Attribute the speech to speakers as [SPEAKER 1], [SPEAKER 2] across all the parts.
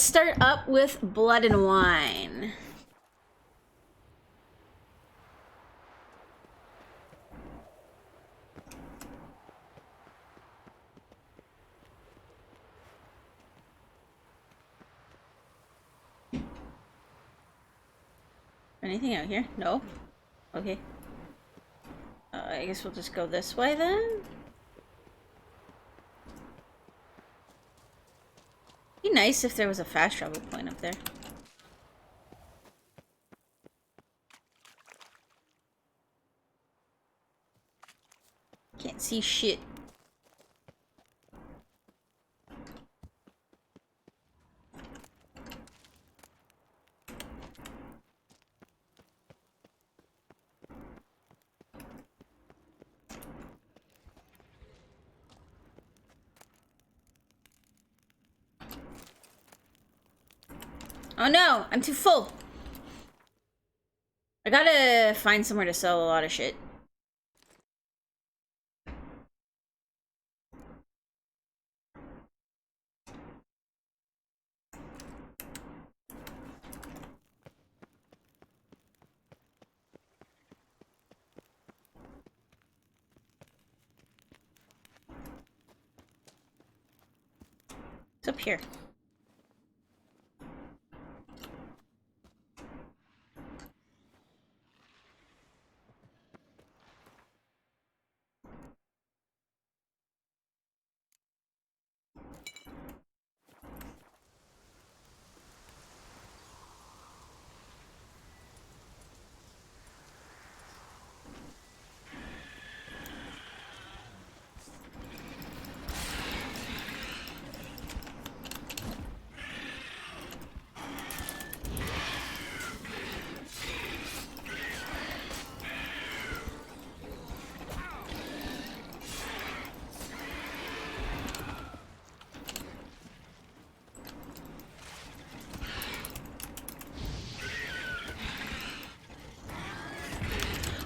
[SPEAKER 1] let's start up with Blood and Wine. Anything out here? No? Okay. I guess we'll just go this way then? Be nice if there was a fast travel point up there. Can't see shit. Oh no, I'm too full. I gotta find somewhere to sell a lot of shit. It's up here.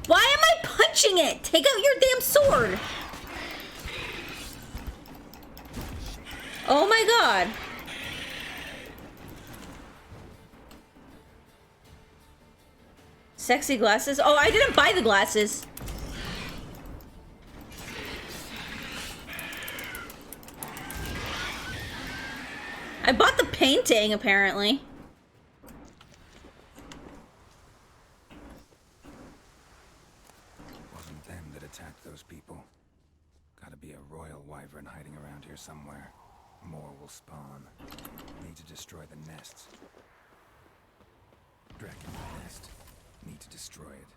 [SPEAKER 1] Why am I punching it? Take out your damn sword! Oh my god. Sexy glasses? Oh, I didn't buy the glasses. I bought the painting, apparently.
[SPEAKER 2] Wasn't them that attacked those people. Gotta be a royal wyvern hiding around here somewhere. More will spawn. Need to destroy the nests. Dragon nest. Need to destroy it.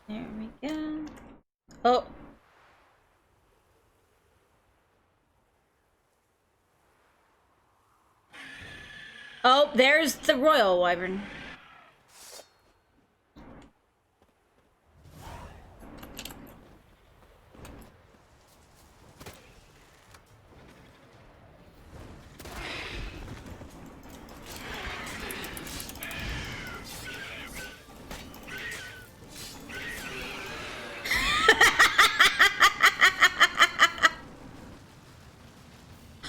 [SPEAKER 1] There we go. Oh. Oh, there's the royal wyvern.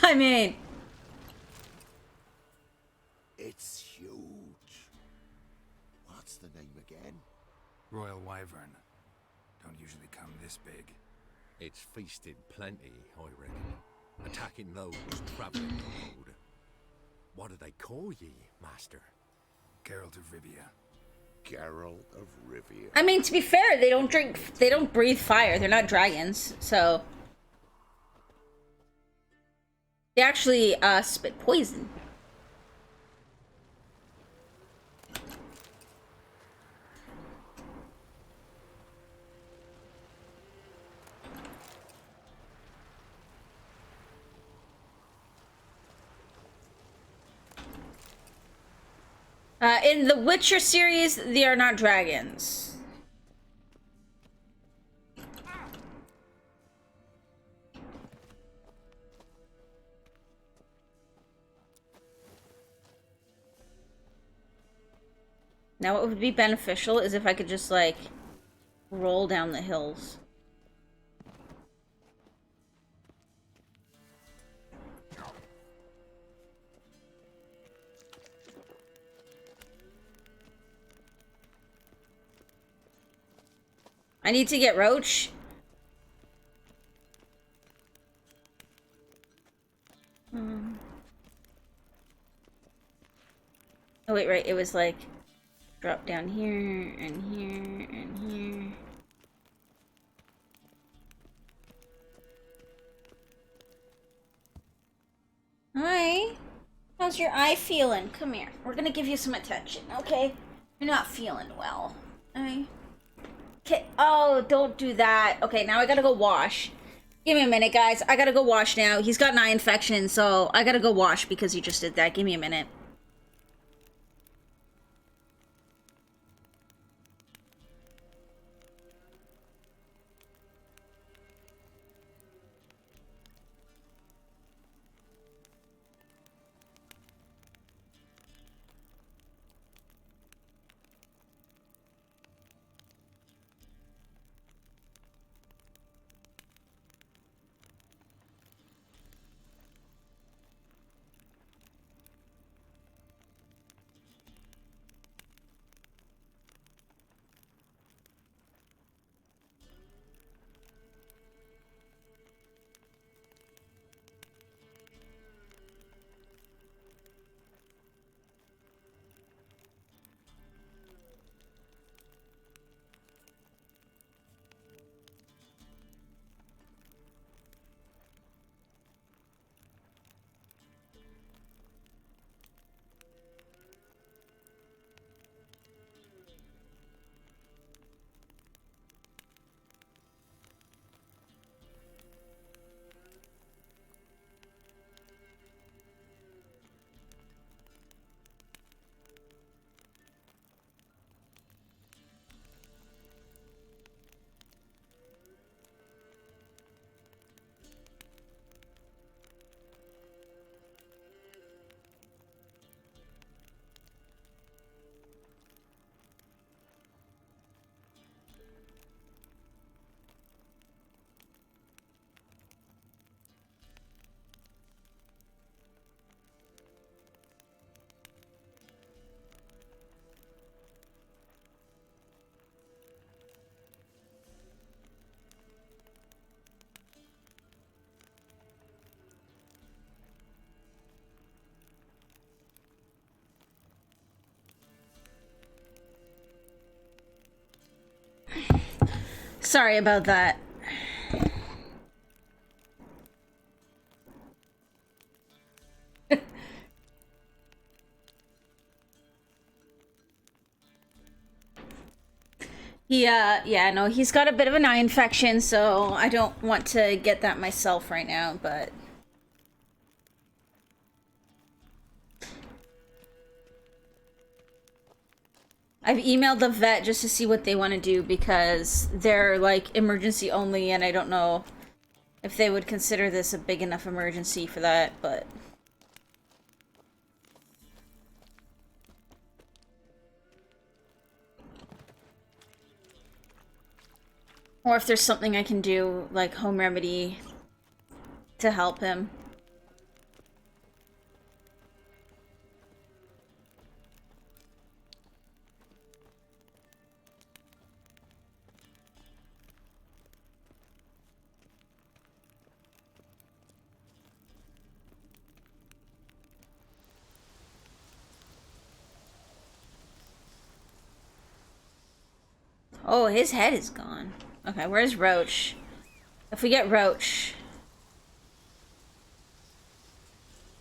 [SPEAKER 1] I mean,
[SPEAKER 3] it's huge. What's the name again?
[SPEAKER 2] Royal wyvern. Don't usually come this big.
[SPEAKER 3] It's feasted plenty, I reckon. Attacking those travelling the road. What do they call ye, master?
[SPEAKER 2] Geralt of Rivia.
[SPEAKER 3] Geralt of Rivia.
[SPEAKER 1] I mean, to be fair, they don't breathe fire. They're not dragons, so they actually spit poison. In the Witcher series, they are not dragons. Now, what would be beneficial is if I could just, like, roll down the hills. I need to get Roach. Oh wait, right, it was like drop down here and here and here. Hi. How's your eye feeling? Come here. We're gonna give you some attention, okay? You're not feeling well. Alright. Okay. Oh, don't do that. Okay, now I gotta go wash. Give me a minute, guys. I gotta go wash now. He's got an eye infection, so I gotta go wash because he just did that. Give me a minute. Sorry about that. Yeah, no, he's got a bit of an eye infection, so I don't want to get that myself right now, but... I've emailed the vet just to see what they want to do because they're, like, emergency only, and I don't know if they would consider this a big enough emergency for that, but... Or if there's something I can do, like home remedy, to help him. Oh, his head is gone. Okay, where's Roach? If we get Roach...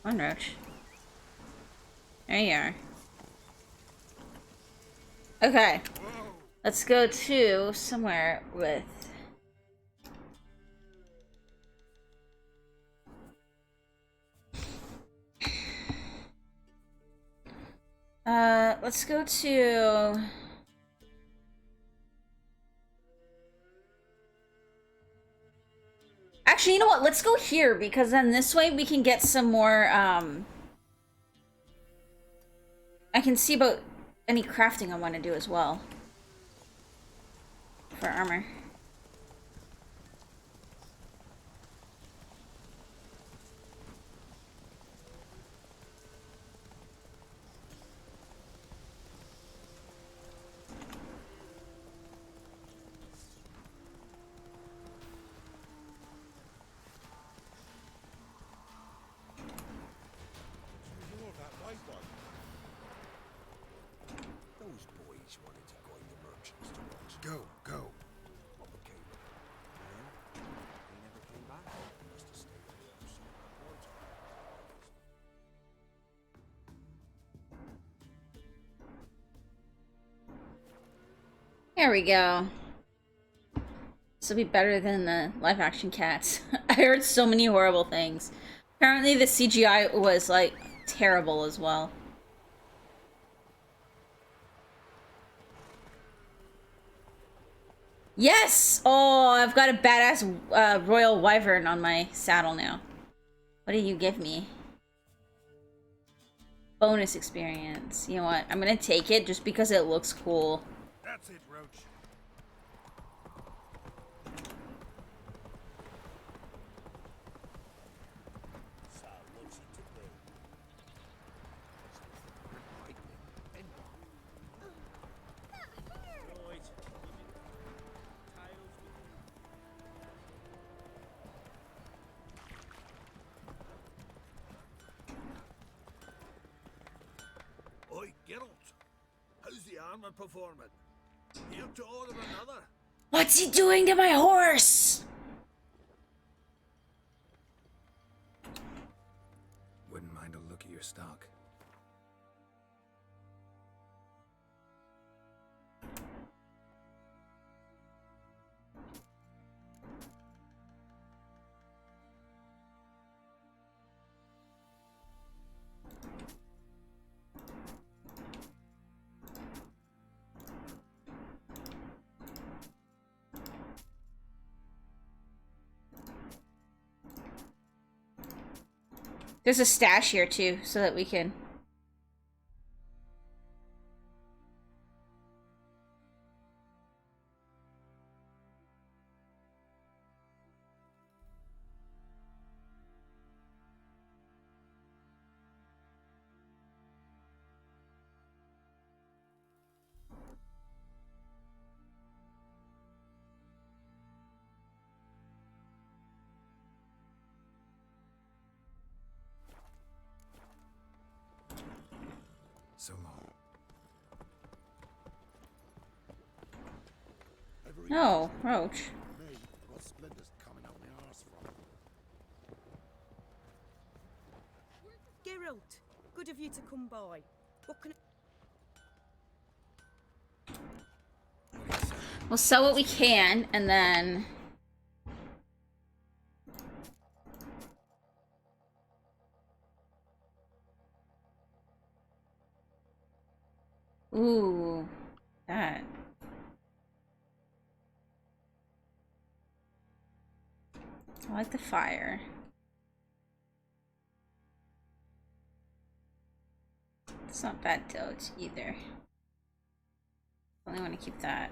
[SPEAKER 1] Come on, Roach. There you are. Okay. Let's go to somewhere with... let's go to... Actually, you know what? Let's go here, because then this way we can get some more, I can see about any crafting I want to do as well. for armor.
[SPEAKER 3] More of that white one. Those boys wanted to guide the merchants to us.
[SPEAKER 2] Go.
[SPEAKER 3] What became of them? They never came back. They must have stayed on the other side of the water.
[SPEAKER 1] There we go. This will be better than the live action cats. I heard so many horrible things. Apparently the CGI was like terrible as well. Yes! Oh, I've got a badass royal wyvern on my saddle now. What do you give me? Bonus experience. You know what? I'm gonna take it just because it looks cool.
[SPEAKER 3] That's it, Roach. So, what's it to be? Right. Oi, Geralt. How's the armor performing? Here to order another?
[SPEAKER 1] What's he doing to my horse?
[SPEAKER 2] Wouldn't mind a look at your stock.
[SPEAKER 1] There's a stash here too, so that we can...
[SPEAKER 2] So long.
[SPEAKER 1] No, Roach.
[SPEAKER 3] Me, got splinters coming out my arse from.
[SPEAKER 4] Geralt, good of you to come by. What can
[SPEAKER 1] We'll sell what we can, and then... Ooh, that. I like the fire. It's not bad toads either. Only want to keep that.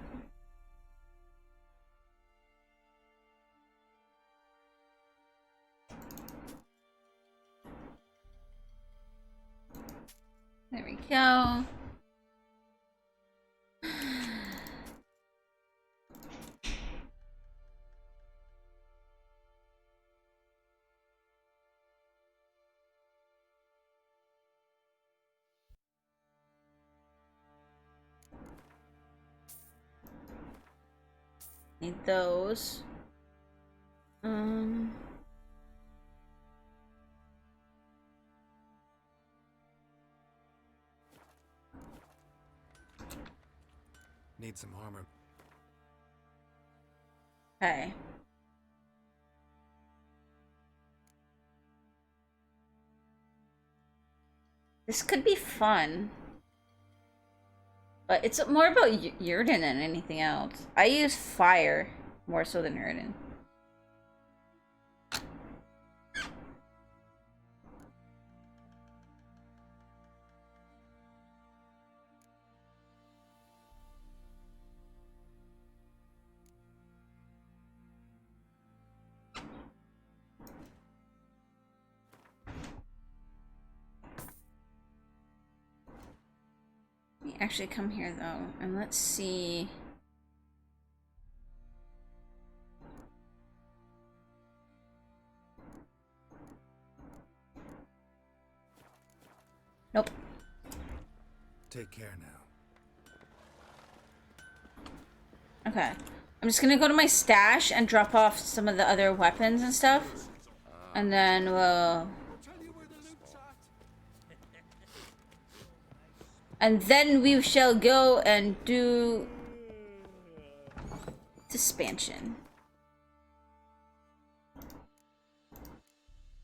[SPEAKER 1] There we go. Need those.
[SPEAKER 2] Need some armor.
[SPEAKER 1] Okay. This could be fun. But it's more about Yrden than anything else. I use fire more so than Yrden. actually come here though, and let's see. Nope.
[SPEAKER 2] Take care now.
[SPEAKER 1] Okay. I'm just gonna go to my stash and drop off some of the other weapons and stuff. And then we'll... And then we shall go and do... Expansion.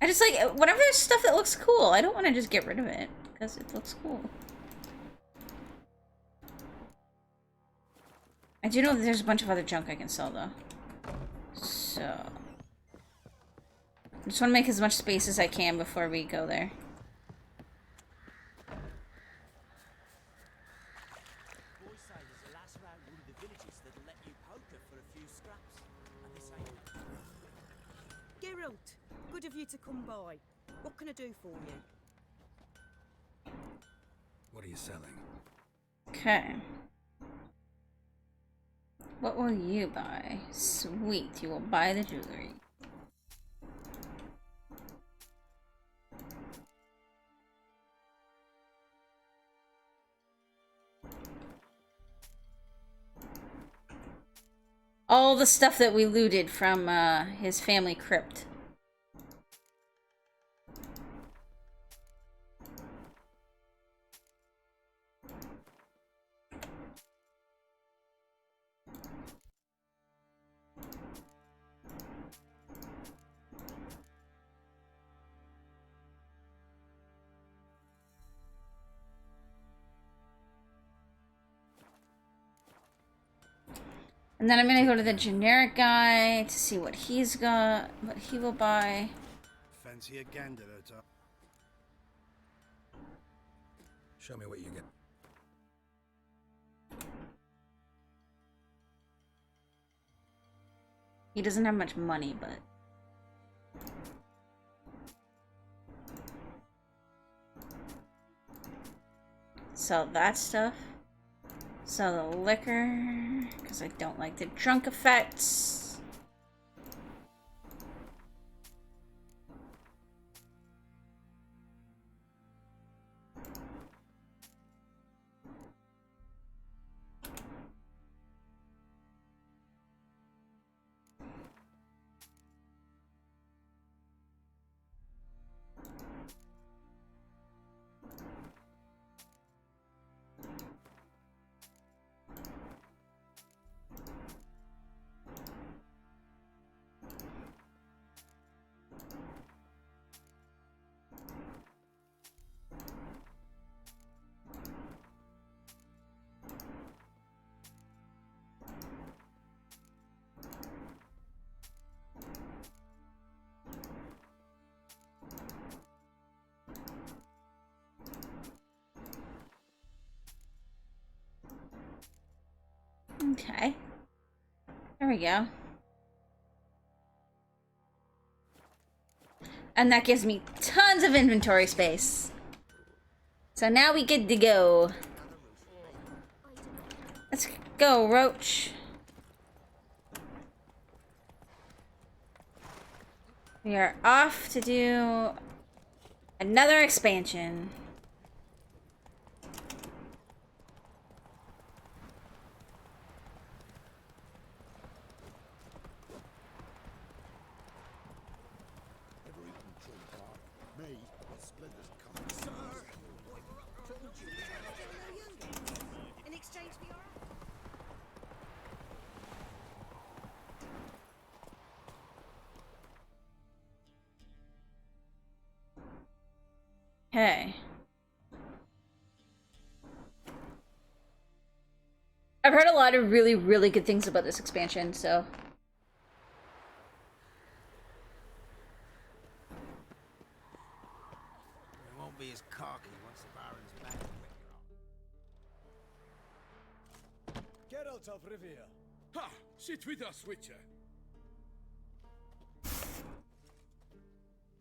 [SPEAKER 1] I just like, whenever there's stuff that looks cool, I don't want to just get rid of it. Because it looks cool. I do know that there's a bunch of other junk I can sell, though. So... I just want to make as much space as I can before we go there.
[SPEAKER 4] Geralt, good of you to come by. What can I do for you?
[SPEAKER 2] What are you selling?
[SPEAKER 1] Okay. What will you buy? Sweet, you will buy the jewelry. All the stuff that we looted from his family crypt. And then I'm gonna go to the generic guy to see what he's got, what he will buy.
[SPEAKER 5] Fancy a gander at all?
[SPEAKER 2] Show me what you get.
[SPEAKER 1] He doesn't have much money, but... Sell that stuff. Sell the liquor, because I don't like the drunk effects. Okay. There we go. And that gives me tons of inventory space. So now we good to go. Let's go, Roach. We are off to do another expansion.
[SPEAKER 4] In exchange for your...
[SPEAKER 1] Okay. I've heard a lot of really, really good things about this expansion, so...
[SPEAKER 5] It won't be as cocky once the Baron's back.
[SPEAKER 6] Geralt of Rivia.
[SPEAKER 7] Ha! Sit with us, Witcher.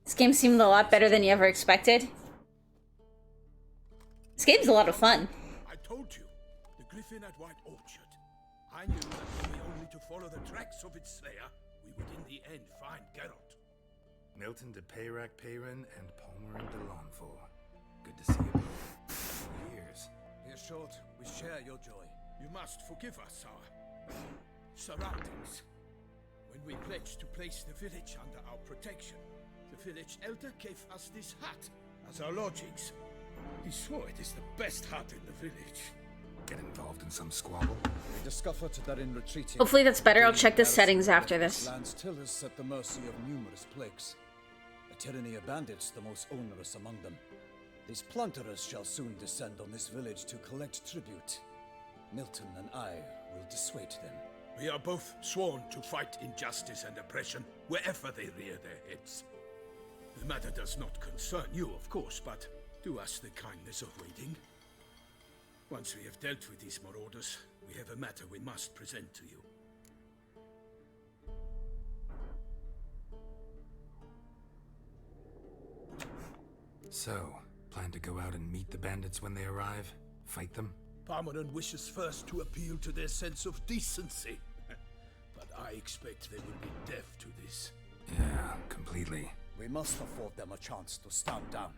[SPEAKER 1] This game seemed a lot better than you ever expected. This game's a lot of fun.
[SPEAKER 7] I told you, griffin at White Orchard. I knew that were we only to follow the tracks of its slayer, we would in the end find Geralt.
[SPEAKER 2] Milton de Peyrac Peyran and Palmerin de Lawnful. Good to see you both. Years.
[SPEAKER 6] Here's short. We share your joy.
[SPEAKER 7] You must forgive us our surroundings. When we pledged to place the village under our protection, the village elder gave us this hut as our lodgings. He swore it is the best hut in the village.
[SPEAKER 2] Get involved in some squabble?
[SPEAKER 6] We discovered that in retreating...
[SPEAKER 1] Hopefully that's better. I'll check the
[SPEAKER 6] Garrison
[SPEAKER 1] settings after
[SPEAKER 6] left
[SPEAKER 1] this.
[SPEAKER 6] its lands till is at the mercy of numerous plagues. A tyranny of bandits, the most onerous among them. These plunderers shall soon descend on this village to collect tribute. Milton and I will dissuade them.
[SPEAKER 7] We are both sworn to fight injustice and oppression wherever they rear their heads. The matter does not concern you, of course, but do us the kindness of waiting. Once we have dealt with these marauders, we have a matter we must present to you.
[SPEAKER 2] So, plan to go out and meet the bandits when they arrive? Fight them?
[SPEAKER 7] Palmerin wishes first to appeal to their sense of decency. But I expect they will be deaf to this.
[SPEAKER 2] Yeah, completely.
[SPEAKER 6] We must afford them a chance to stand down.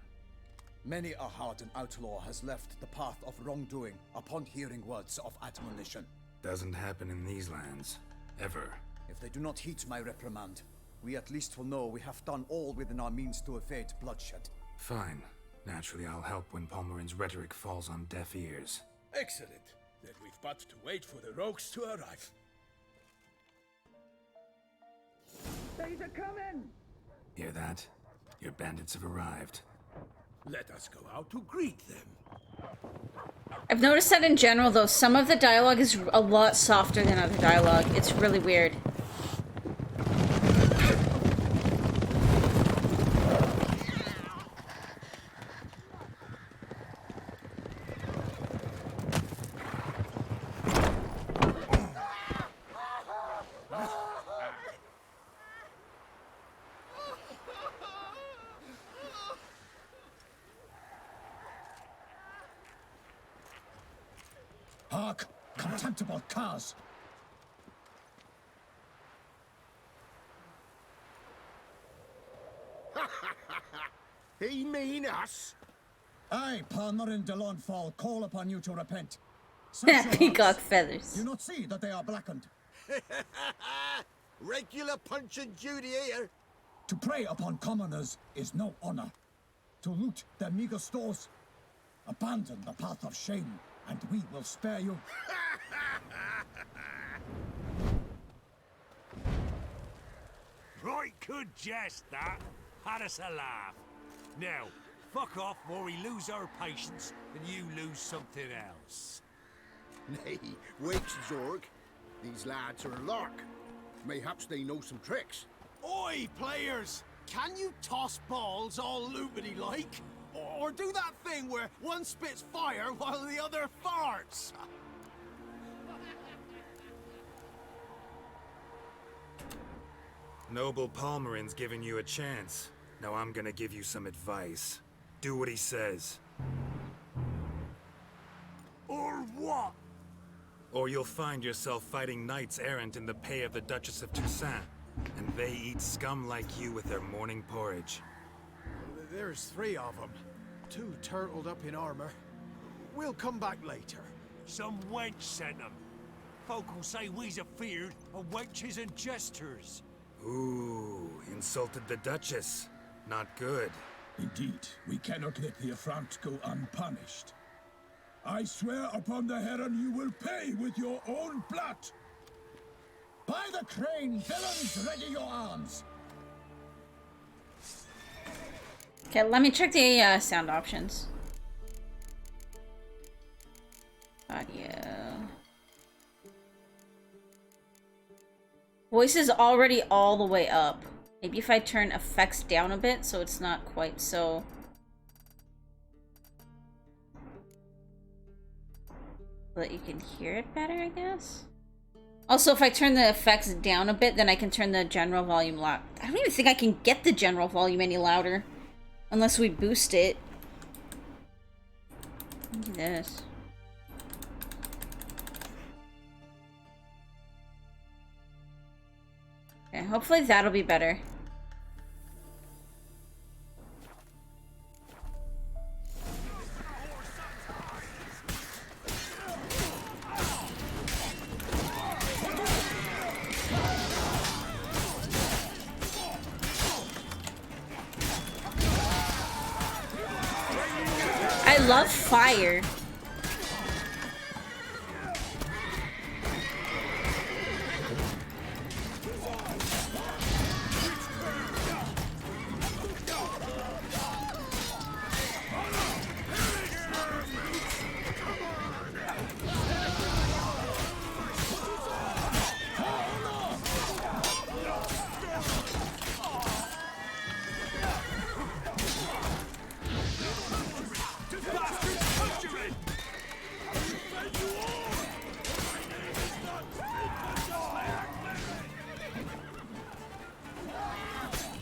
[SPEAKER 6] Many a hardened outlaw has left the path of wrongdoing upon hearing words of admonition.
[SPEAKER 2] Doesn't happen in these lands. Ever.
[SPEAKER 6] If they do not heed my reprimand, we at least will know we have done all within our means to evade bloodshed.
[SPEAKER 2] Fine. Naturally, I'll help when Palmerin's rhetoric falls on deaf ears.
[SPEAKER 7] Excellent. Then we've but to wait for the rogues to arrive.
[SPEAKER 8] They're coming!
[SPEAKER 2] Hear that? Your bandits have arrived.
[SPEAKER 7] Let us go out to greet them.
[SPEAKER 1] I've noticed that in general, though, some of the dialogue is a lot softer than other dialogue. It's really weird.
[SPEAKER 8] Hark! Contemptible cars!
[SPEAKER 5] He mean us?
[SPEAKER 8] I, Palmerin de Lawnfall, call upon you to repent. Search your
[SPEAKER 1] Peacock
[SPEAKER 8] hearts.
[SPEAKER 1] feathers.
[SPEAKER 8] Do you not see that they are blackened?
[SPEAKER 5] Regular punch and duty here.
[SPEAKER 8] To prey upon commoners is no honor. To loot their meager stores, abandon the path of shame, and we will spare you.
[SPEAKER 9] Right good jest, that. Had us a laugh. Now, fuck off or we lose our patience and you lose something else.
[SPEAKER 5] Nay, wait, Zorg. These lads are a lark. Mayhaps they know some tricks.
[SPEAKER 10] Oi, players! Can you toss balls all loopity-like? Or do that thing where one spits fire while the other farts?
[SPEAKER 2] Noble Palmerin's giving you a chance. Now I'm gonna give you some advice. Do what he says.
[SPEAKER 9] Or what?
[SPEAKER 2] Or you'll find yourself fighting knights errant in the pay of the Duchess of Toussaint. And they eat scum like you with their morning porridge.
[SPEAKER 10] There's 3 of them. 2 turtled up in armor. We'll come back later.
[SPEAKER 9] Some wench sent them. Folk will say we's afeard of wenches and jesters.
[SPEAKER 2] Ooh, insulted the Duchess. Not good.
[SPEAKER 8] Indeed, we cannot let the affront go unpunished. I swear upon the Heron you will pay with your own blood! By the crane, villains, ready your arms!
[SPEAKER 1] Okay, let me check the sound options. Audio. Voice is already all the way up. Maybe if I turn effects down a bit so it's not quite so... so that you can hear it better, I guess? Also, if I turn the effects down a bit, then I can turn the general volume loud. I don't even think I can get the general volume any louder. Unless we boost it. Look at this. Okay, hopefully that'll be better. I love fire.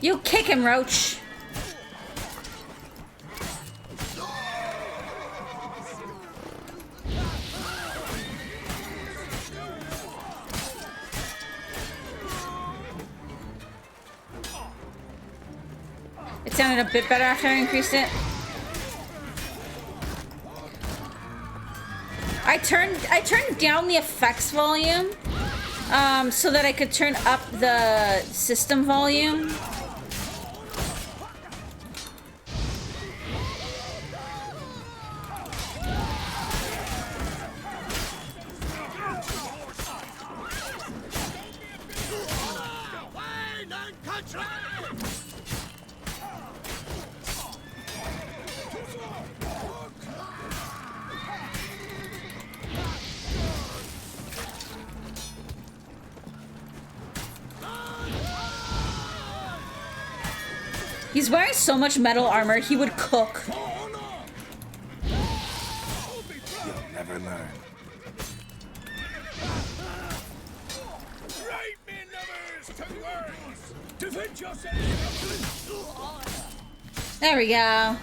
[SPEAKER 1] You kick him, Roach. It sounded a bit better after I increased it. I turned down the effects volume so that I could turn up the system volume. He's wearing so much metal armor, he would cook.
[SPEAKER 2] You'll never learn.
[SPEAKER 8] Right, men lovers, to words! Defend yourselves!
[SPEAKER 1] There we go.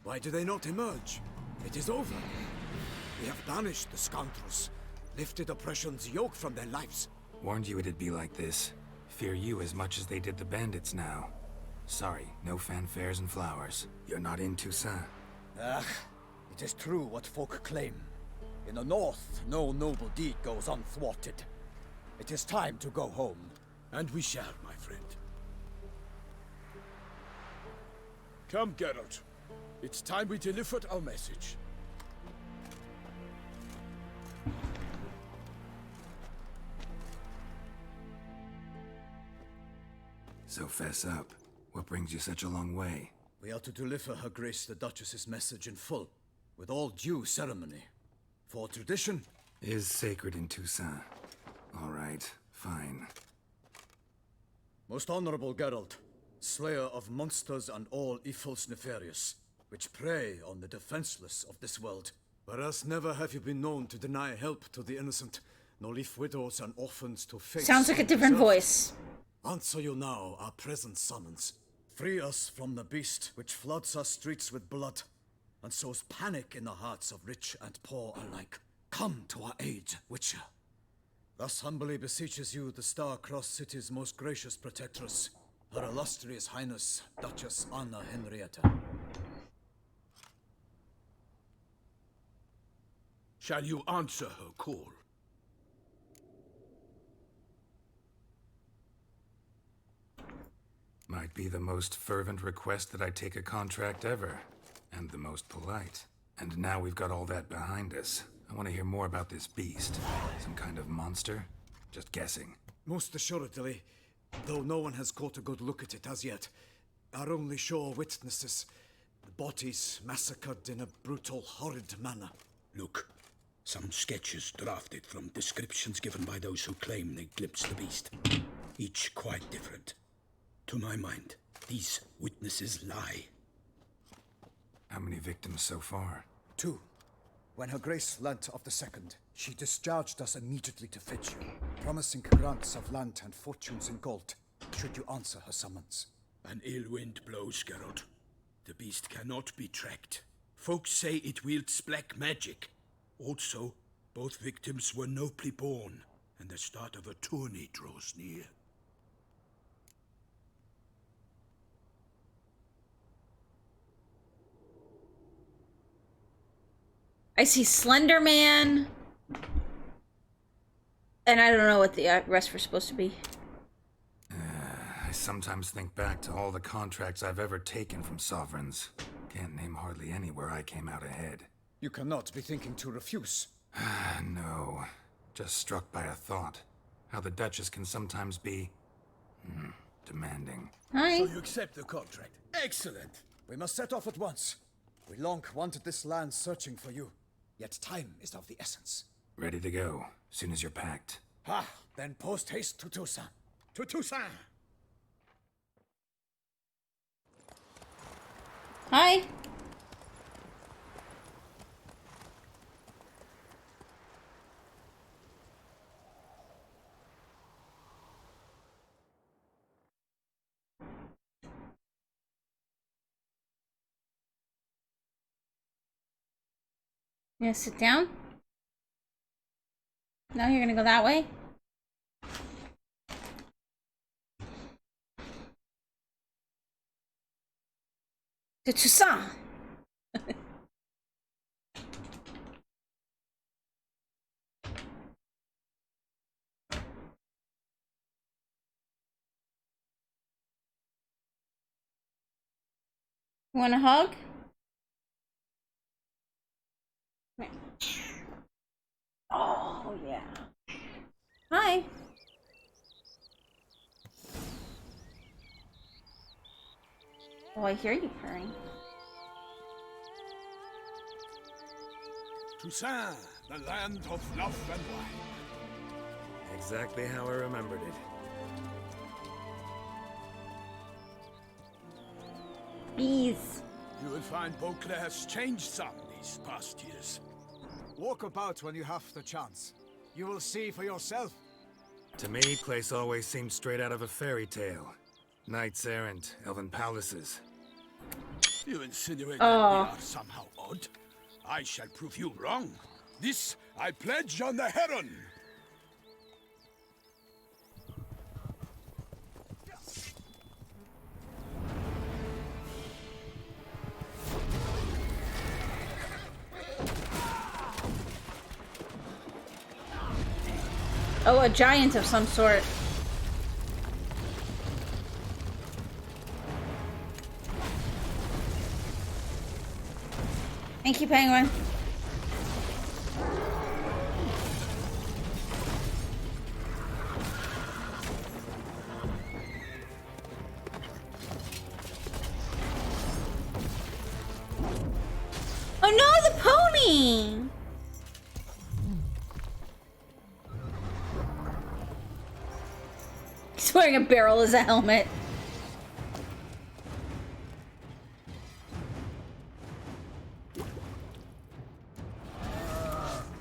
[SPEAKER 6] Why do they not emerge? It is over. We have banished the scoundrels, lifted oppression's yoke from their lives.
[SPEAKER 2] Warned you it'd be like this. Fear you as much as they did the bandits now. Sorry, no fanfares and flowers. You're not in Toussaint.
[SPEAKER 6] Ah, it is true what folk claim. In the north, no noble deed goes unthwarted. It is time to go home.
[SPEAKER 7] And we shall, my friend. Come, Geralt. It's time we delivered our message.
[SPEAKER 2] So fess up. What brings you such a long way?
[SPEAKER 6] We are to deliver Her Grace the Duchess's message in full, with all due ceremony. For tradition
[SPEAKER 2] is sacred in Toussaint. All right, fine.
[SPEAKER 6] Most honorable Geralt, slayer of monsters and all evils nefarious, which prey on the defenseless of this world. Whereas never have you been known to deny help to the innocent, nor leave widows and orphans to face.
[SPEAKER 1] Sounds like a different voice.
[SPEAKER 6] Answer you now our present summons. Free us from the beast which floods our streets with blood, and sows panic in the hearts of rich and poor alike. Come to our aid, Witcher. Thus humbly beseeches you the Star-Crossed City's most gracious protectress, Her Illustrious Highness, Duchess Anna Henrietta.
[SPEAKER 7] Shall you answer her call?
[SPEAKER 2] Might be the most fervent request that I take a contract ever. And the most polite. And now we've got all that behind us. I want to hear more about this beast. Some kind of monster? Just guessing.
[SPEAKER 6] Most assuredly, though no one has caught a good look at it as yet. Our only sure witnesses. The bodies massacred in a brutal, horrid manner.
[SPEAKER 7] Look, some sketches drafted from descriptions given by those who claim they glimpsed the beast. Each quite different. To my mind, these witnesses lie.
[SPEAKER 2] How many victims so far?
[SPEAKER 6] 2. When Her Grace learnt of the second, she discharged us immediately to fetch you, promising grants of land and fortunes in gold, should you answer her summons.
[SPEAKER 7] An ill wind blows, Geralt. The beast cannot be tracked. Folks say it wields black magic. Also, both victims were nobly born, and the start of a tourney draws near.
[SPEAKER 1] I see Slender Man. And I don't know what the rest were supposed to be.
[SPEAKER 2] I sometimes think back to all the contracts I've ever taken from sovereigns. Can't name hardly any where I came out ahead.
[SPEAKER 6] You cannot be thinking to refuse.
[SPEAKER 2] No. Just struck by a thought. How the Duchess can sometimes be... demanding.
[SPEAKER 1] Hi.
[SPEAKER 8] So you accept the contract. Excellent.
[SPEAKER 6] We must set off at once. We long wanted this land searching for you. Yet time is of the essence.
[SPEAKER 2] Ready to go, soon as you're packed.
[SPEAKER 6] Ah, then post haste to Toussaint.
[SPEAKER 8] To Toussaint.
[SPEAKER 1] Hi. You gonna sit down? No, you're gonna go that way? To Toussaint! You want a hug? Oh, yeah. Hi. Oh, I hear you purring.
[SPEAKER 8] Toussaint, the land of love and wine.
[SPEAKER 2] Exactly how I remembered it.
[SPEAKER 1] Bees.
[SPEAKER 8] You will find Beauclair has changed some these past years.
[SPEAKER 6] Walk about when you have the chance. You will see for yourself.
[SPEAKER 2] To me, place always seemed straight out of a fairy tale. Knights errant, elven palaces.
[SPEAKER 8] You insinuate that we are somehow odd? I shall prove you wrong. This I pledge on the Heron.
[SPEAKER 1] Oh, a giant of some sort. Thank you, Penguin. Oh no, the pony! He's wearing a barrel as a helmet.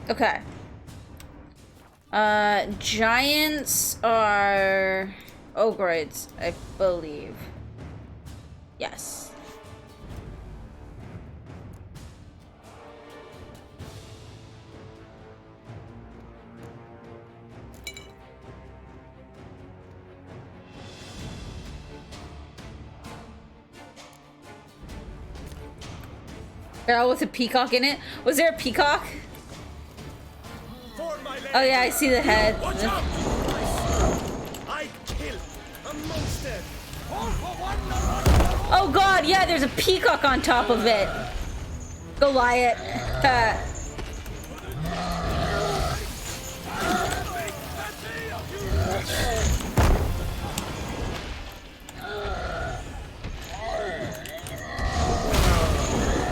[SPEAKER 1] Okay. Giants are ogroids, I believe. Yes. Barrel with a peacock in it? Was there a peacock? Oh yeah, I see the head.
[SPEAKER 10] I kill a monster.
[SPEAKER 1] Oh god, yeah, there's a peacock on top of it. Goliath.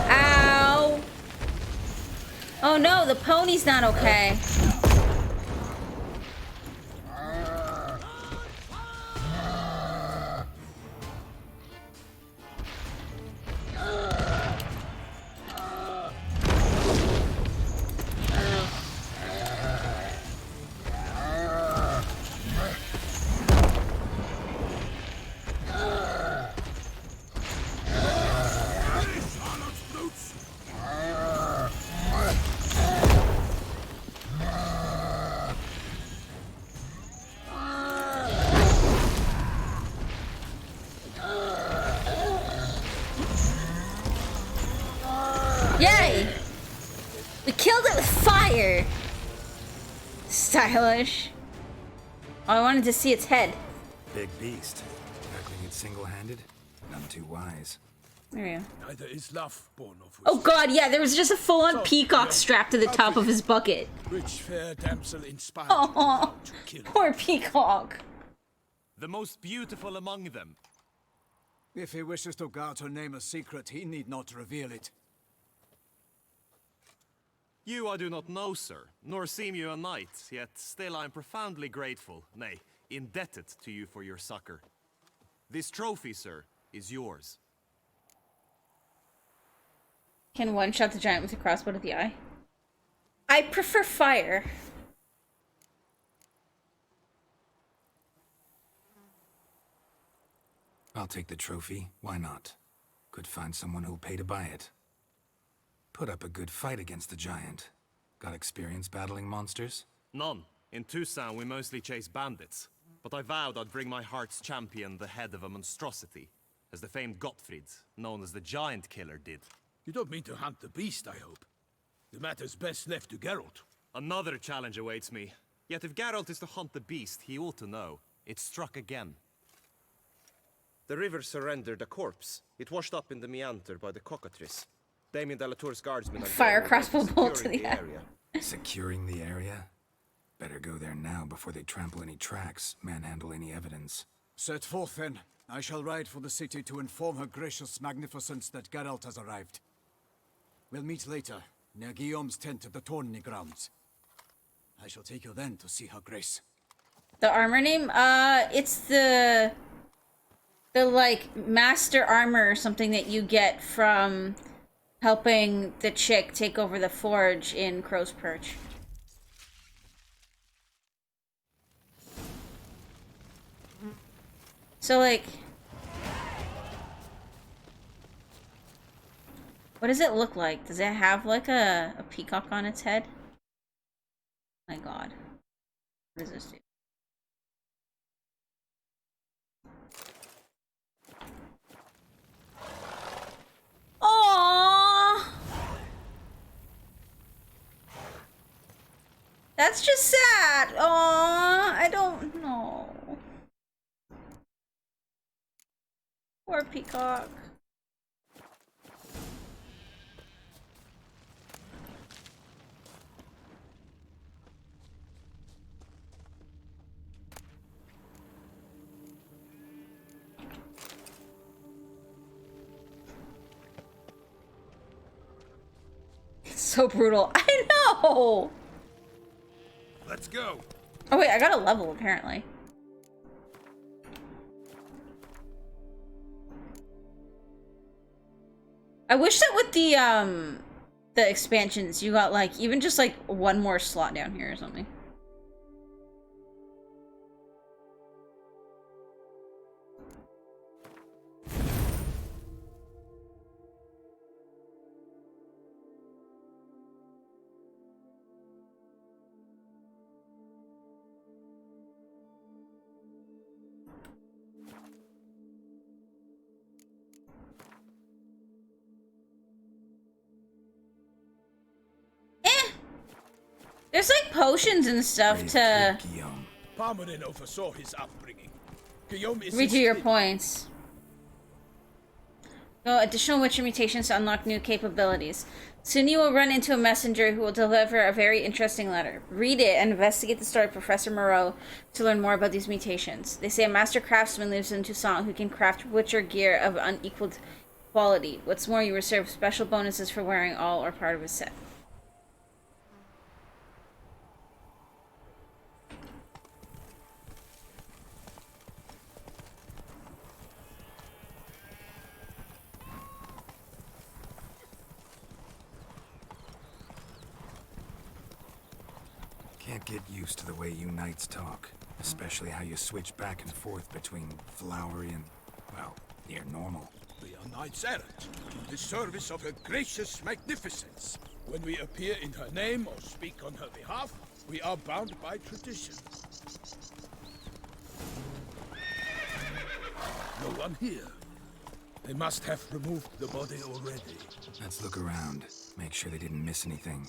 [SPEAKER 1] Ow. Oh no, the pony's not okay. stylish. Oh, I wanted to see its head.
[SPEAKER 2] Big beast. Tackling it single-handed? None too wise.
[SPEAKER 1] There you go.
[SPEAKER 7] Neither is love born of
[SPEAKER 1] Oh god, yeah, there was just a full-on peacock strapped to the top of his bucket.
[SPEAKER 7] Which fair damsel inspired
[SPEAKER 1] Oh,
[SPEAKER 7] you to kill him?
[SPEAKER 1] poor peacock.
[SPEAKER 10] The most beautiful among them.
[SPEAKER 6] If he wishes to guard her name a secret, he need not reveal it.
[SPEAKER 10] You I do not know, sir, nor seem you a knight, yet still I am profoundly grateful, nay, indebted to you for your succor. This trophy, sir, is yours.
[SPEAKER 1] Can one-shot the giant with a crossbow to the eye? I prefer fire.
[SPEAKER 2] I'll take the trophy. Why not? Could find someone who'll pay to buy it. Put up a good fight against the giant. Got experience battling monsters?
[SPEAKER 10] None. In Toussaint we mostly chase bandits. But I vowed I'd bring my heart's champion the head of a monstrosity, as the famed Gottfried, known as the Giant Killer, did.
[SPEAKER 7] You don't mean to hunt the beast, I hope. The matter's best left to Geralt.
[SPEAKER 10] Another challenge awaits me. Yet if Geralt is to hunt the beast, he ought to know. It struck again. The river surrendered a corpse. It washed up in the meander by the cockatrice. Damien Delatour's guardsmen are
[SPEAKER 1] Fire crossbow bolt to
[SPEAKER 10] securing
[SPEAKER 1] the eye.
[SPEAKER 2] Securing the area? Better go there now before they trample any tracks, manhandle any evidence.
[SPEAKER 6] Set forth then. I shall ride for the city to inform her gracious magnificence that Geralt has arrived. We'll meet later, near Guillaume's tent at the Tourney grounds. I shall take you then to see her grace.
[SPEAKER 1] The armor name? It's the like master armor or something that you get from helping the chick take over the forge in Crow's Perch. So like, what does it look like? Does it have like a peacock on its head? My god. What does this do? Aww. That's just sad. Aww, I don't know. Poor peacock. It's so brutal. I know.
[SPEAKER 7] Let's go.
[SPEAKER 1] Oh wait, I got a level apparently. I wish that with the expansions you got like even just like one more slot down here or something. There's like potions and stuff to
[SPEAKER 7] Parmarin oversaw his upbringing. Guillaume is
[SPEAKER 1] redo your points. Go additional Witcher mutations to unlock new capabilities. Soon you will run into a messenger who will deliver a very interesting letter. Read it and investigate the story of Professor Moreau to learn more about these mutations. They say a master craftsman lives in Toussaint who can craft Witcher gear of unequaled quality. What's more, you reserve special bonuses for wearing all or part of his set.
[SPEAKER 2] Can't get used to the way you knights talk. Especially how you switch back and forth between flowery and, well, near normal.
[SPEAKER 7] We are knights errant, in the service of her gracious magnificence. When we appear in her name or speak on her behalf, we are bound by tradition. No one here. They must have removed the body already.
[SPEAKER 2] Let's look around. Make sure they didn't miss anything.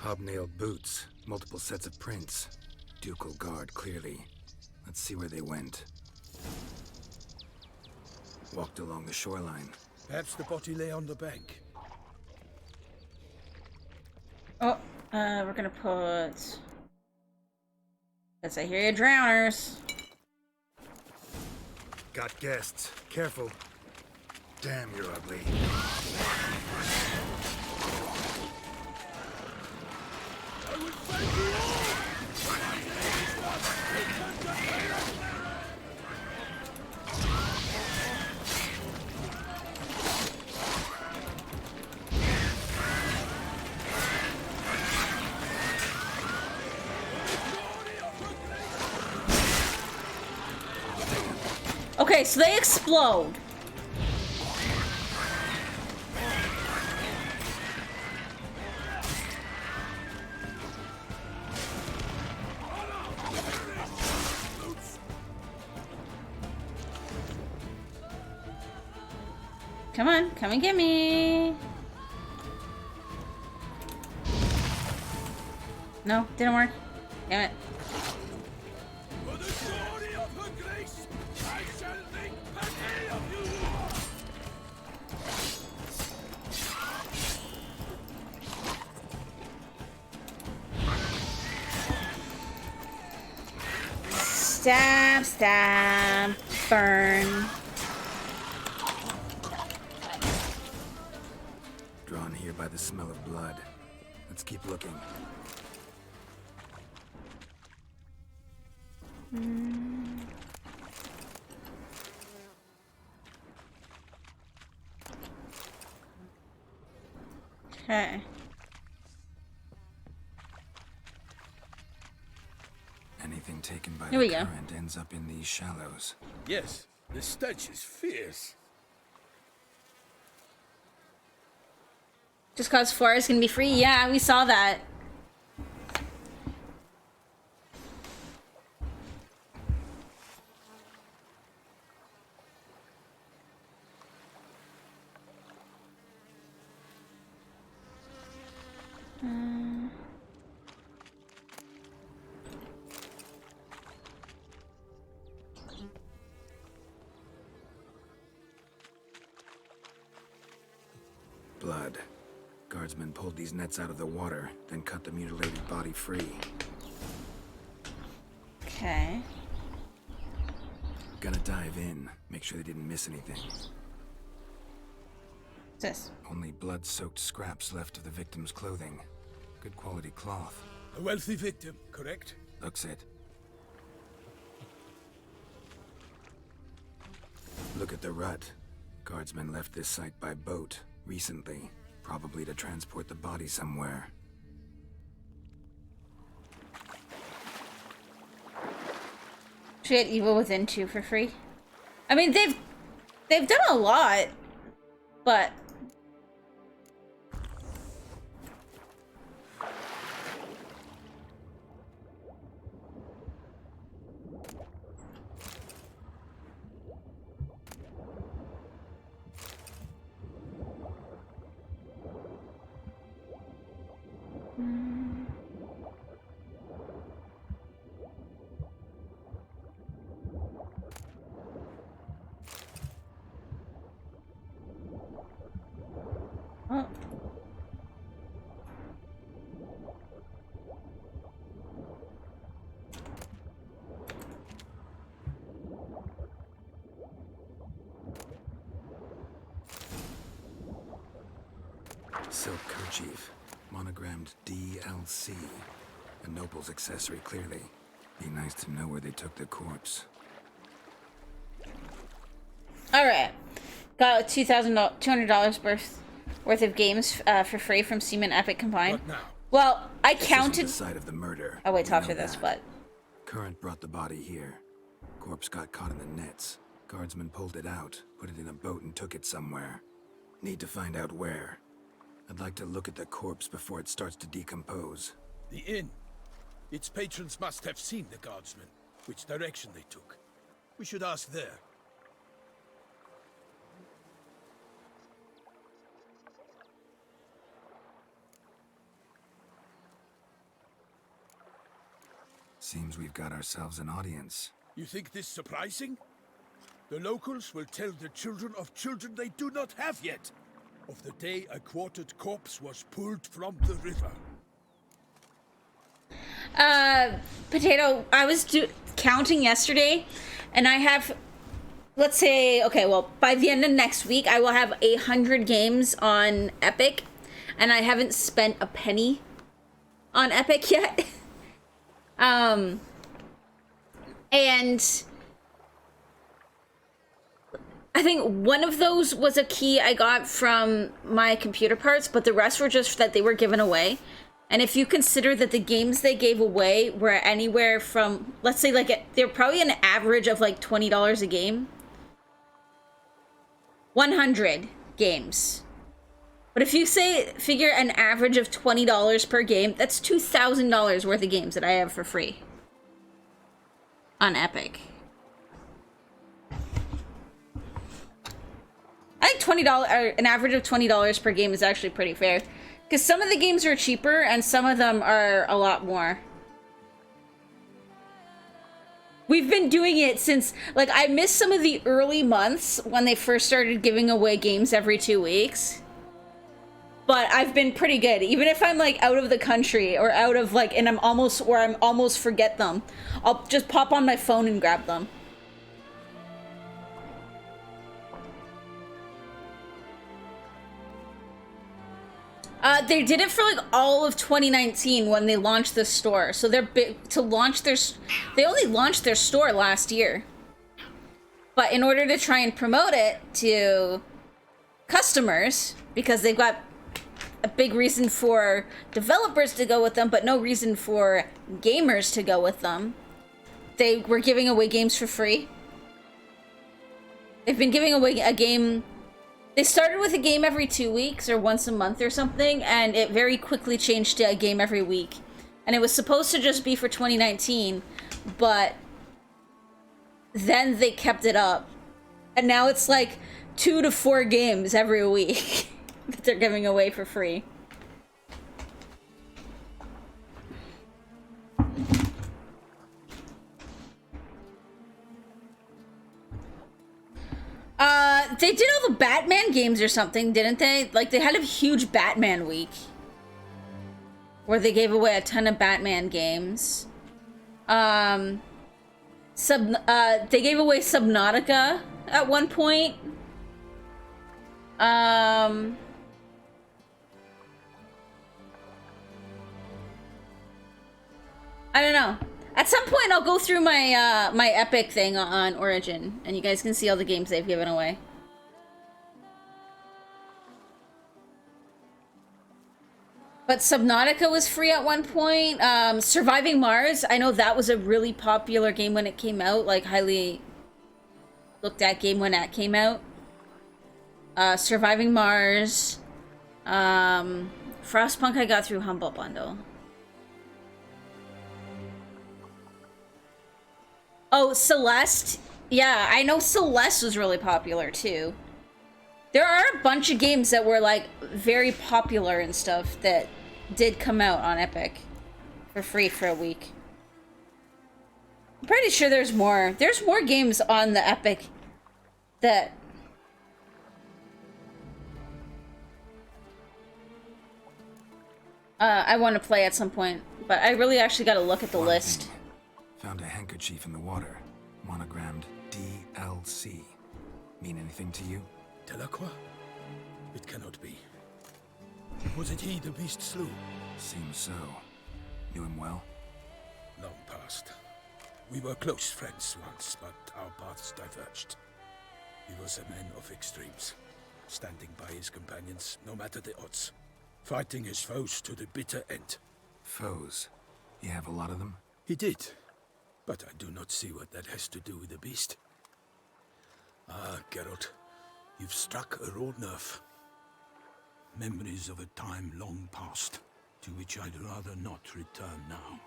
[SPEAKER 2] Hobnailed boots, multiple sets of prints. Ducal guard, clearly. Let's see where they went. Walked along the shoreline.
[SPEAKER 7] Perhaps the body lay on the bank.
[SPEAKER 1] Oh, we're gonna put... Let's say, here you drowners.
[SPEAKER 2] Got guests. Careful. Damn, you're ugly.
[SPEAKER 1] Okay, so they explode. Come on, come and get me. No, didn't work. Damn it.
[SPEAKER 7] For the glory of her grace, I shall make plenty of you!
[SPEAKER 1] Stab, stab, burn.
[SPEAKER 2] Drawn here by the smell of blood. Let's keep looking.
[SPEAKER 1] Okay.
[SPEAKER 2] Anything taken by
[SPEAKER 1] Here
[SPEAKER 2] the
[SPEAKER 1] we go.
[SPEAKER 2] current ends up in these shallows.
[SPEAKER 7] Yes, the stench is fierce.
[SPEAKER 1] Just cause Florida's gonna be free? Yeah, we saw that.
[SPEAKER 2] Blood. Guardsmen pulled these nets out of the water, then cut the mutilated body free.
[SPEAKER 1] Okay.
[SPEAKER 2] Gonna dive in, make sure they didn't miss anything.
[SPEAKER 1] What's this?
[SPEAKER 2] Only blood-soaked scraps left of the victim's clothing. Good quality cloth.
[SPEAKER 7] A wealthy victim, correct?
[SPEAKER 2] Looks it. Look at the rut. Guardsmen left this site by boat recently, probably to transport the body somewhere.
[SPEAKER 1] Should we get Evil Within 2 for free? I mean, they've done a lot, but oh.
[SPEAKER 2] Silk kerchief, monogrammed DLC. A noble's accessory, clearly. Be nice to know where they took the corpse.
[SPEAKER 1] All right, got $200 worth of games for free from Steam and Epic combined.
[SPEAKER 7] What now?
[SPEAKER 1] Well, I
[SPEAKER 2] This
[SPEAKER 1] counted.
[SPEAKER 2] isn't the site of the murder.
[SPEAKER 1] Oh wait, till
[SPEAKER 2] We
[SPEAKER 1] after
[SPEAKER 2] know
[SPEAKER 1] this,
[SPEAKER 2] that.
[SPEAKER 1] but
[SPEAKER 2] Current brought the body here. Corpse got caught in the nets. Guardsmen pulled it out, put it in a boat and took it somewhere. Need to find out where. I'd like to look at the corpse before it starts to decompose.
[SPEAKER 7] The inn. Its patrons must have seen the guardsmen, which direction they took. We should ask there.
[SPEAKER 2] Seems we've got ourselves an audience.
[SPEAKER 7] You think this surprising? The locals will tell the children of children they do not have yet, of the day a quartered corpse was pulled from the river.
[SPEAKER 1] Potato, I was counting yesterday, and I have, let's say, okay, well, by the end of next week, I will have 100 games on Epic, and I haven't spent a penny on Epic yet. And I think one of those was a key I got from my computer parts, but the rest were just that they were given away. And if you consider that the games they gave away were anywhere from, let's say, like, they're probably an average of like $20 a game. 100 games. But if you figure an average of $20 per game, that's $2,000 worth of games that I have for free on Epic. I think an average of $20 per game is actually pretty fair. Because some of the games are cheaper and some of them are a lot more. We've been doing it since, like, I missed some of the early months when they first started giving away games every 2 weeks. But I've been pretty good. Even if I'm, like, out of the country or out of, like, and I'm almost forget them, I'll just pop on my phone and grab them. They did it for like all of 2019 when they launched the store. So they're big to launch they only launched their store last year. But in order to try and promote it to customers, because they've got a big reason for developers to go with them, but no reason for gamers to go with them, they were giving away games for free. They've been giving away a game. They started with a game every 2 weeks or once a month or something, and it very quickly changed to a game every week. And it was supposed to just be for 2019, but then they kept it up. And now it's like 2 to 4 games every week that they're giving away for free. They did all the Batman games or something, didn't they? Like, they had a huge Batman week where they gave away a ton of Batman games. They gave away Subnautica at one point. I don't know. At some point, I'll go through my my Epic thing on Origin, and you guys can see all the games they've given away. But Subnautica was free at one point. Surviving Mars, I know that was a really popular game when it came out, like highly looked at game when that came out. Surviving Mars. Frostpunk I got through Humble Bundle. Oh, Celeste. Yeah, I know Celeste was really popular too. There are a bunch of games that were like very popular and stuff that did come out on Epic for free for a week. I'm pretty sure there's more. There's more games on the Epic that I want to play at some point, but I really actually got to look at the list.
[SPEAKER 2] Found a handkerchief in the water, monogrammed DLC. Mean anything to you?
[SPEAKER 7] Delacroix? It cannot be. Was it he the beast slew?
[SPEAKER 2] Seems so. Knew him well?
[SPEAKER 7] Long past. We were close friends once, but our paths diverged. He was a man of extremes, standing by his companions no matter the odds, fighting his foes to the bitter end.
[SPEAKER 2] Foes? You have a lot of them?
[SPEAKER 7] He did, but I do not see what that has to do with the beast. Ah, Geralt, you've struck a raw nerve. Memories of a time long past, to which I'd rather not return now.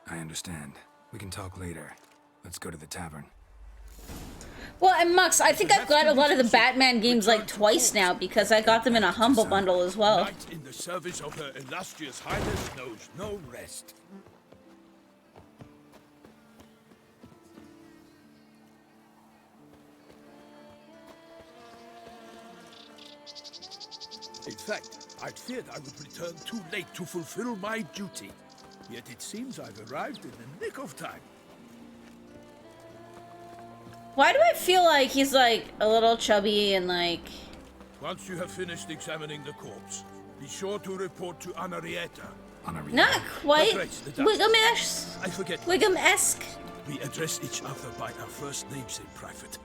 [SPEAKER 2] I understand. We can talk later. Let's go to the tavern.
[SPEAKER 1] Well, and Mux, I think I've got a lot of the Batman games like twice now because I got them in a Humble Bundle as well.
[SPEAKER 7] Knight in the service of her illustrious highness knows no rest. In fact, I feared I would return too late to fulfill my duty. Yet it seems I've arrived in the nick of time.
[SPEAKER 1] Why do I feel like he's like a little chubby and like...
[SPEAKER 7] Once you have finished examining the corpse, be sure to report to Anarietta.
[SPEAKER 1] Not quite
[SPEAKER 7] Wiggum-esque. I forget.
[SPEAKER 1] Wiggum-esque.
[SPEAKER 7] We address each other by our first names in private.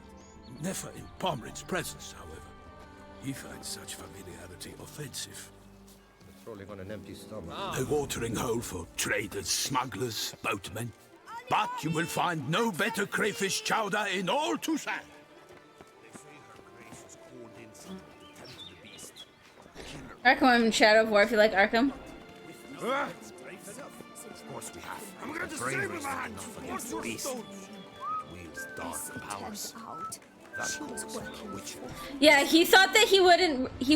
[SPEAKER 7] Never in Pomrin's presence, however. He finds such familiarity offensive.
[SPEAKER 3] Rolling on an empty stomach.
[SPEAKER 7] A watering hole for traders, smugglers, boatmen. But you will find no better crayfish chowder in all Toussaint.
[SPEAKER 1] Arkham and Shadow of War if you like Arkham.
[SPEAKER 3] Of course we have. I'm gonna disable my hands. Against the beast. Wields dark powers. That calls for a witch.
[SPEAKER 1] Yeah, he thought that he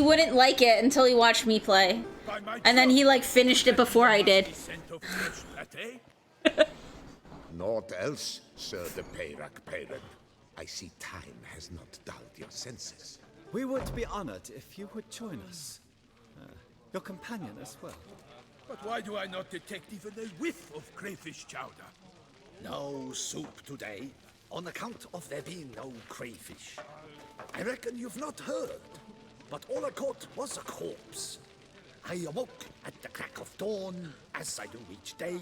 [SPEAKER 1] wouldn't like it until he watched me play. And then he like finished it before I did.
[SPEAKER 3] Naught else, Sir de Peyrac Peyran. I see time has not dulled your senses.
[SPEAKER 6] We would be honored if you would join us. Your companion as well.
[SPEAKER 7] But why do I not detect even a whiff of crayfish chowder?
[SPEAKER 11] No soup today, on account of there being no crayfish. I reckon you've not heard, but all I caught was a corpse. I awoke at the crack of dawn, as I do each day,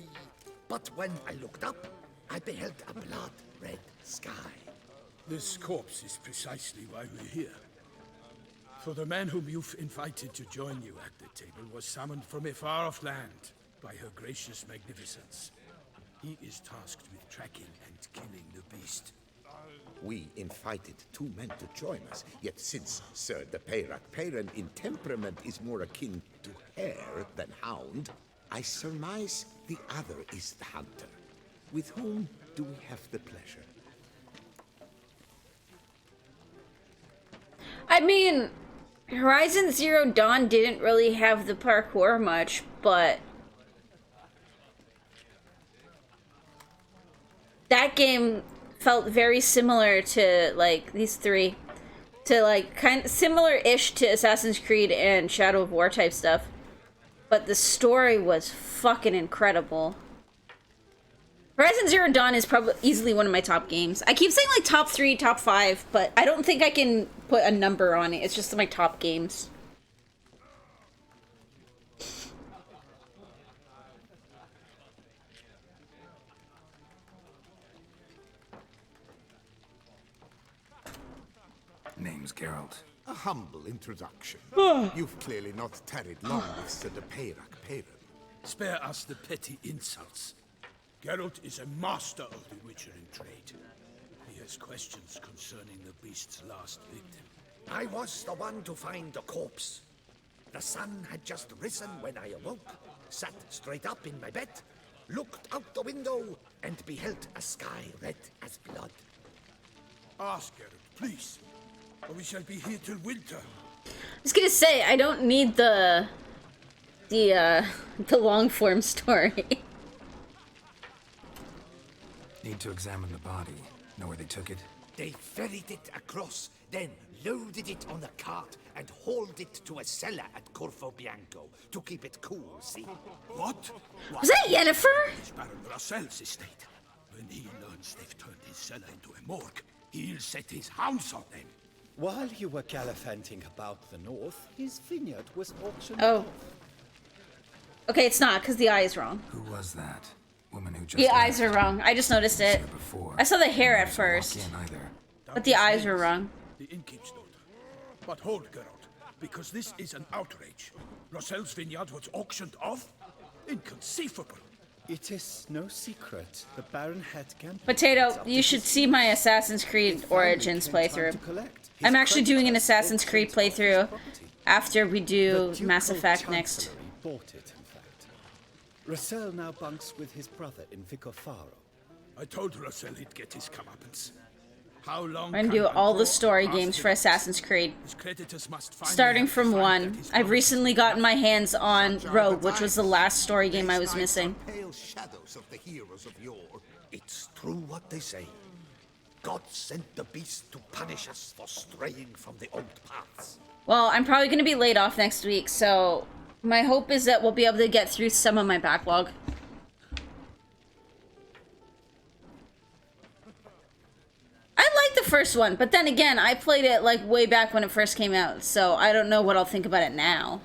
[SPEAKER 11] but when I looked up, I beheld a blood-red sky.
[SPEAKER 7] This corpse is precisely why we're here. For the man whom you've invited to join you at the table was summoned from a far-off land by her gracious magnificence. He is tasked with tracking and killing the beast.
[SPEAKER 3] We invited two men to join us, yet since Sir de Peyrac Peyran in temperament is more akin to hare than hound, I surmise the other is the hunter. With whom do we have the pleasure?
[SPEAKER 1] I mean, Horizon Zero Dawn didn't really have the parkour much, but that game felt very similar to like these three, to like kind of similar-ish to Assassin's Creed and Shadow of War type stuff, but the story was fucking incredible. Horizon Zero Dawn is probably easily one of my top games. I keep saying like top 3, top 5, but I don't think I can put a number on it. It's just my top games.
[SPEAKER 2] Name's Geralt.
[SPEAKER 3] A humble introduction. You've clearly not tarried long with Sir de Peyrac Peyran.
[SPEAKER 7] Spare us the petty insults. Geralt is a master of the witchering trade. He has questions concerning the beast's last victim.
[SPEAKER 11] I was the one to find the corpse. The sun had just risen when I awoke, sat straight up in my bed, looked out the window, and beheld a sky red as blood.
[SPEAKER 7] Ask Geralt, please, or we shall be here till winter.
[SPEAKER 1] I was gonna say, I don't need the long form story.
[SPEAKER 2] Need to examine the body. Know where they took it?
[SPEAKER 11] They ferried it across, then loaded it on a cart and hauled it to a cellar at Corvo Bianco to keep it cool, see?
[SPEAKER 7] What?
[SPEAKER 1] Was that Yennefer?
[SPEAKER 7] It's Baron Russell's estate. When he learns they've turned his cellar into a morgue, he'll set his hounds on them.
[SPEAKER 6] While you were gallivanting about the north, his vineyard was auctioned
[SPEAKER 1] Oh.
[SPEAKER 6] off.
[SPEAKER 1] Okay, it's not, because the eye is wrong.
[SPEAKER 2] Who was that? Woman who just
[SPEAKER 1] The
[SPEAKER 2] left.
[SPEAKER 1] eyes are wrong. I just noticed it.
[SPEAKER 2] Before.
[SPEAKER 1] I saw the hair at
[SPEAKER 2] Didn't
[SPEAKER 1] first,
[SPEAKER 2] walk in either.
[SPEAKER 1] but the eyes were wrong.
[SPEAKER 7] The innkeep's daughter. But hold, Geralt, because this is an outrage. Russell's vineyard was auctioned off? Inconceivable.
[SPEAKER 6] It is no secret the Baron had gambled.
[SPEAKER 1] Potato, you should see my Assassin's Creed Origins playthrough. I'm actually doing an Assassin's Creed playthrough after we do Mass Effect next.
[SPEAKER 6] Bought it, in fact. Russell now bunks with his brother in Vicofaro.
[SPEAKER 7] I told Russell he'd get his comeuppance. How long
[SPEAKER 1] I'm gonna do all the story games for Assassin's Creed. Starting from 1. I've recently gotten my hands on Rogue, which was the last story game I was missing.
[SPEAKER 11] Pale shadows of the heroes of yore. It's true what they say. God sent the beast to punish us for straying from the old paths.
[SPEAKER 1] Well, I'm probably going to be laid off next week, so my hope is that we'll be able to get through some of my backlog. I like the first one, but then again, I played it like way back when it first came out, so I don't know what I'll think about it now.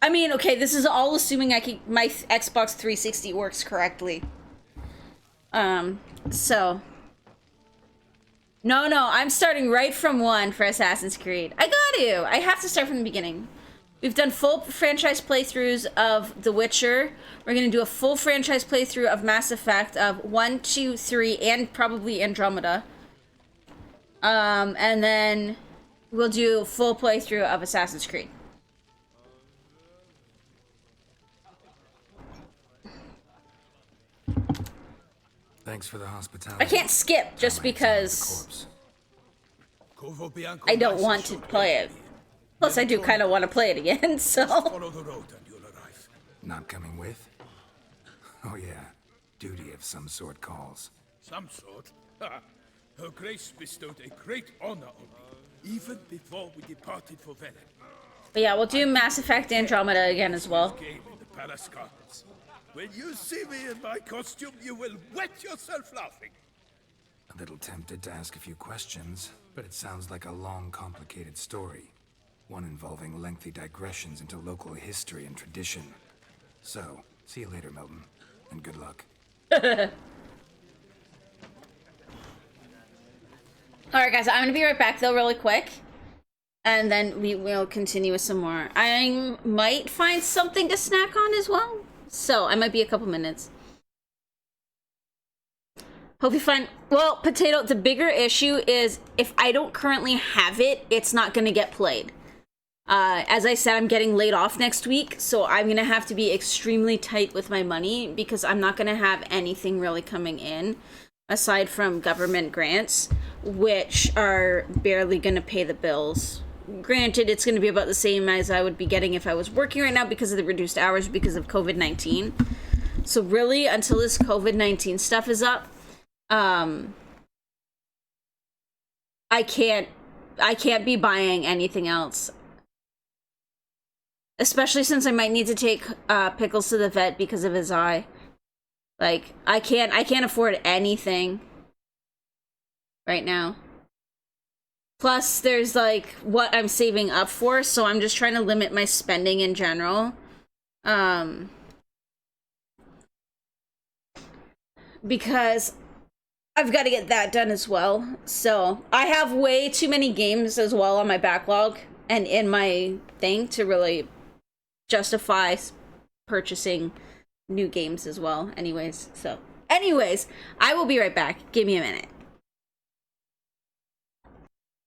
[SPEAKER 1] I mean, okay, this is all assuming my Xbox 360 works correctly. So... No, I'm starting right from 1 for Assassin's Creed. I got to! I have to start from the beginning. We've done full franchise playthroughs of The Witcher. We're going to do a full franchise playthrough of Mass Effect of 1, 2, 3, and probably Andromeda. And then we'll do a full playthrough of Assassin's Creed.
[SPEAKER 2] Thanks for the hospitality.
[SPEAKER 1] I can't skip just because I don't want to play it. Plus, I do kind of want to play it again, so...
[SPEAKER 7] Follow the road and you'll arrive.
[SPEAKER 2] Not coming with? Oh yeah, duty of some sort calls.
[SPEAKER 7] Some sort? Her Grace bestowed a great honor on me, even before we departed for Velen.
[SPEAKER 1] But yeah, we'll do Mass Effect Andromeda again as well.
[SPEAKER 7] Game in the palace gardens. When you see me in my costume, you will wet yourself laughing.
[SPEAKER 2] A little tempted to ask a few questions, but it sounds like a long, complicated story. One involving lengthy digressions into local history and tradition. So, see you later, Milton, and good luck.
[SPEAKER 1] Alright guys, I'm gonna be right back though really quick. And then we will continue with some more. I might find something to snack on as well. So, I might be a couple minutes. Hope you find... Well, Potato, the bigger issue is if I don't currently have it, it's not going to get played. As I said, I'm getting laid off next week, so I'm going to have to be extremely tight with my money because I'm not going to have anything really coming in aside from government grants, which are barely going to pay the bills. Granted, it's going to be about the same as I would be getting if I was working right now because of the reduced hours because of COVID-19. So really, until this COVID-19 stuff is up, I can't be buying anything else. Especially since I might need to take Pickles to the vet because of his eye. Like, I can't afford anything right now. Plus, there's, like, what I'm saving up for, so I'm just trying to limit my spending in general. Because I've got to get that done as well. So, I have way too many games as well on my backlog and in my thing to really justify purchasing new games as well. Anyways, I will be right back. Give me a minute.